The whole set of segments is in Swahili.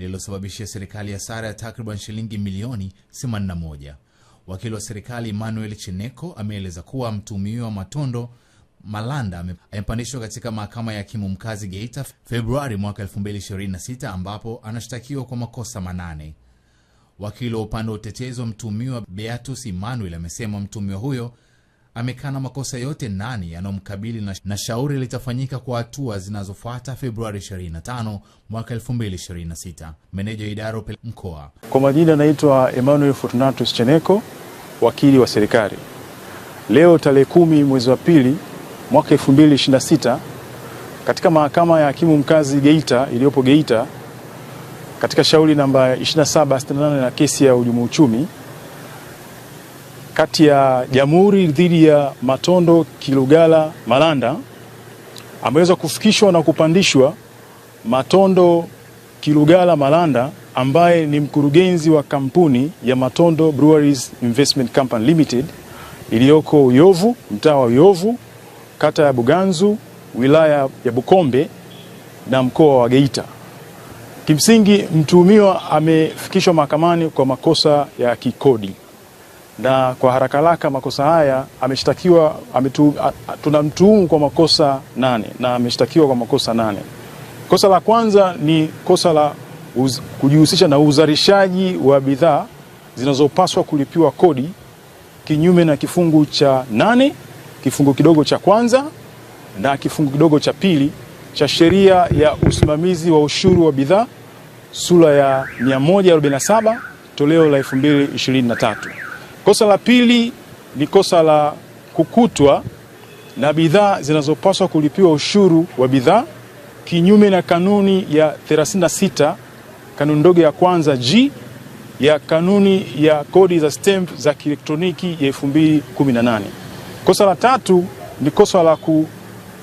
lililosababishia serikali hasara ya takriban shilingi milioni 81. Wakili wa serikali Emmanuel Chineko ameeleza kuwa mtuhumiwa Matondo Malanda amepandishwa katika mahakama ya hakimu mkazi Geita Februari mwaka 2026 ambapo anashtakiwa kwa makosa 8. Wakili wa upande wa utetezi wa mtuhumiwa Beatus Emmanuel amesema mtuhumiwa huyo amekana makosa yote 8 yanayomkabili na shauri litafanyika kwa hatua zinazofuata Februari 25 mwaka 2026. Meneja idara mkoa. Kwa majina naitwa Emmanuel Fortunatus Chineko, wakili wa serikali. Leo tarehe 10 mwezi wa pili mwaka 2026 katika mahakama ya hakimu mkazi Geita iliyopo Geita katika shauri namba 2768 na kesi ya uhujumu uchumi kati ya Jamhuri dhidi ya Matondo Kilugala Malanda, ameweza kufikishwa na kupandishwa Matondo Kilugala Malanda ambaye ni mkurugenzi wa kampuni ya Matondo Breweries Investment Company Limited iliyoko Uyovu, mtaa wa Uyovu, kata ya Buganzu, wilaya ya Bukombe na mkoa wa Geita. Kimsingi mtuhumiwa amefikishwa mahakamani kwa makosa ya kikodi. Na kwa haraka makosa haya ameshtakiwa, tunamtuhumu kwa makosa 8 na ameshtakiwa kwa makosa 8. Kosa la kwanza ni kosa la kujihusisha na uzalishaji wa bidhaa zinazopaswa kulipiwa kodi kinyume na kifungu cha 8 kifungu kidogo cha kwanza na kifungu kidogo cha pili cha sheria ya usimamizi wa ushuru wa bidhaa sura ya 147 toleo la 2023. Kosa la pili ni kosa la kukutwa na bidhaa zinazopaswa kulipiwa ushuru wa bidhaa kinyume na kanuni ya 36 kanuni ndogo ya kwanza G ya kanuni ya kodi za stamp za kielektroniki ya 2018. Kosa la tatu ni kosa la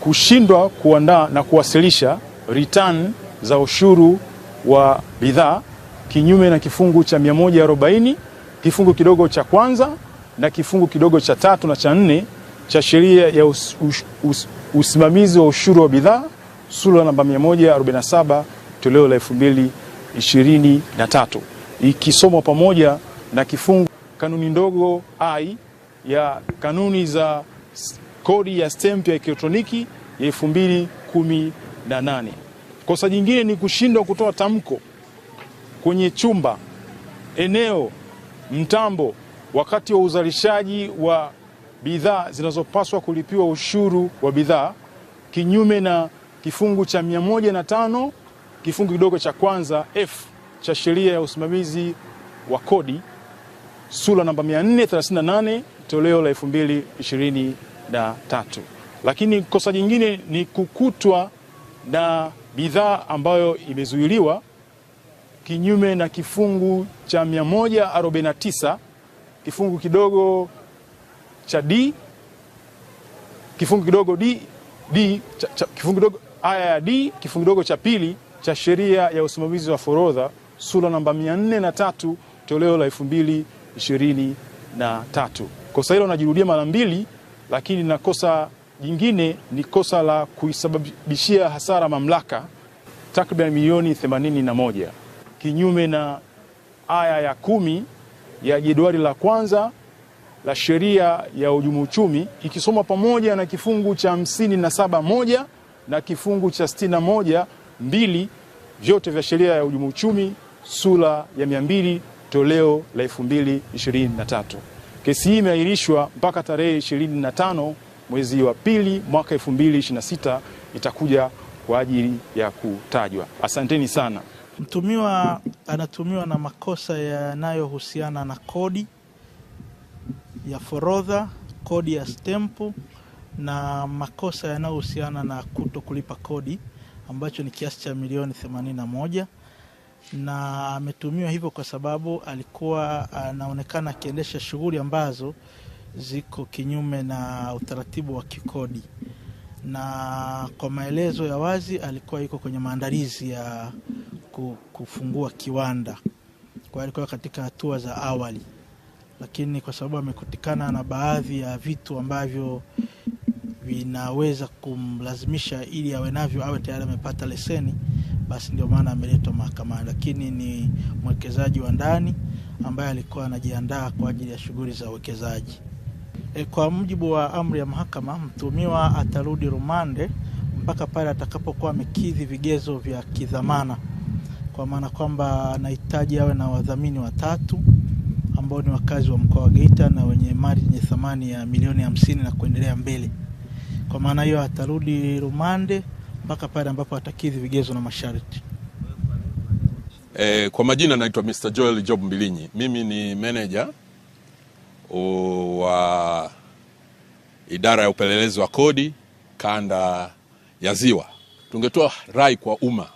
kushindwa kuandaa na kuwasilisha return za ushuru wa bidhaa kinyume na kifungu cha 140 kifungu kidogo cha kwanza na kifungu kidogo cha 3 na cha 4 cha sheria ya usimamizi wa ushuru wa bidhaa sura namba 147 toleo la 2023, ikisomwa pamoja na kifungu kanuni ndogo I ya kanuni za kodi ya stamp ya kielektroniki ya 2018. Kosa jingine ni kushindwa kutoa tamko kwenye chumba, eneo, mtambo wakati wa uzalishaji wa bidhaa zinazopaswa kulipiwa ushuru wa bidhaa kinyume na kifungu cha 105 kifungu kidogo cha kwanza F cha sheria ya usimamizi wa kodi sura namba 438 toleo la 2023. Lakini kosa jingine ni kukutwa na bidhaa ambayo imezuiliwa kinyume na kifungu cha 149 kifungu kidogo cha D kifungu kidogo kifungu kidogo aya ya D kifungu kidogo cha pili cha sheria ya usimamizi wa forodha sura namba 403 toleo la 2023. Kosa hilo linajirudia mara mbili, lakini na kosa jingine ni kosa la kuisababishia hasara mamlaka takriban milioni 81 kinyume na aya ya 10 ya jedwali la kwanza la sheria ya uhujumu uchumi, ikisoma pamoja na kifungu cha 57(1) na kifungu cha 61(2) vyote vya sheria ya uhujumu uchumi sura ya 200 toleo la 2023. Kesi hii imeahirishwa mpaka tarehe 25 mwezi wa pili mwaka 2026 itakuja kwa ajili ya kutajwa. Asanteni sana. Mtumiwa anatumiwa na makosa yanayohusiana na kodi ya forodha, kodi ya stempu na makosa yanayohusiana na kutokulipa kodi ambacho ni kiasi cha milioni 81, na ametumiwa hivyo kwa sababu alikuwa anaonekana akiendesha shughuli ambazo ziko kinyume na utaratibu wa kikodi, na kwa maelezo ya wazi alikuwa yuko kwenye maandalizi ya kufungua kiwanda, kwa alikuwa katika hatua za awali, lakini kwa sababu amekutikana na baadhi ya vitu ambavyo vinaweza kumlazimisha ili awe navyo awe tayari amepata leseni, basi ndio maana ameletwa mahakamani, lakini ni mwekezaji wa ndani ambaye alikuwa anajiandaa kwa ajili ya shughuli za uwekezaji. Kwa mujibu wa amri ya mahakama, mtuhumiwa atarudi rumande mpaka pale atakapokuwa amekidhi vigezo vya kidhamana, kwa maana kwamba anahitaji awe na wadhamini watatu ambao ni wakazi wa mkoa wa Geita na wenye mali yenye thamani ya milioni 50 na kuendelea mbele. Kwa maana hiyo atarudi rumande mpaka pale ambapo atakidhi vigezo na masharti. Kwa majina naitwa Mr. Joel Job Mbilinyi. Mimi ni manager wa idara ya upelelezi wa kodi kanda ya Ziwa. Tungetoa rai kwa umma.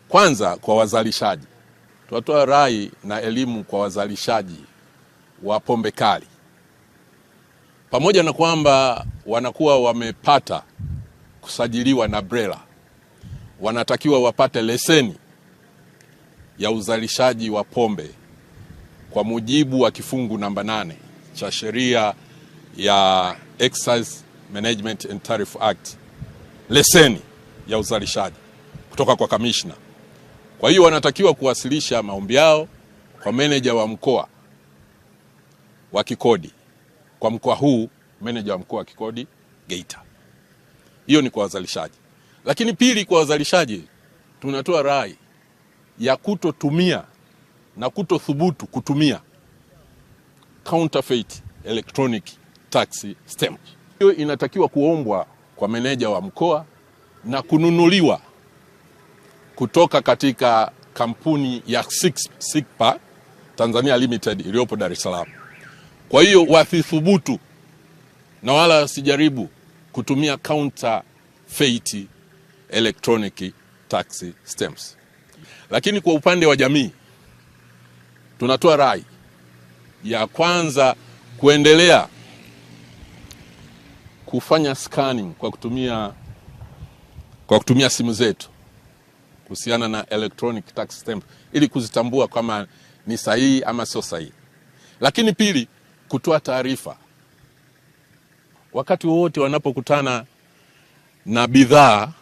Kwanza kwa wazalishaji. Tunatoa rai na elimu kwa wazalishaji wa pombe kali. Pamoja na kwamba wanakuwa wamepata kusajiliwa na BRELA, wanatakiwa wapate leseni ya uzalishaji wa pombe kwa mujibu wa kifungu namba 8 cha sheria ya Excise Management and Tariff Act, leseni ya uzalishaji kutoka kwa kamishna. Kwa hiyo wanatakiwa kuwasilisha maombi yao kwa meneja wa mkoa wa kikodi. Kwa mkoa huu, meneja wa mkoa wa kikodi Geita. Hiyo ni kwa wazalishaji. Lakini pili, kwa wazalishaji tunatoa rai ya kutotumia na kutothubutu kutumia counterfeit electronic tax stamp. Hiyo inatakiwa kuombwa kwa meneja wa mkoa na kununuliwa kutoka katika kampuni ya SIGPA Tanzania Limited iliyopo Dar es Salaam. Kwa hiyo wasithubutu na wala wasijaribu kutumia counterfeit electronic tax stamps. Lakini kwa upande wa jamii tunatoa rai ya kwanza kuendelea kufanya scanning kwa kutumia simu zetu kuhusiana na electronic tax stamp ili kuzitambua kama ni sahihi ama sio sahihi. Lakini pili, kutoa taarifa wakati wote wanapokutana na bidhaa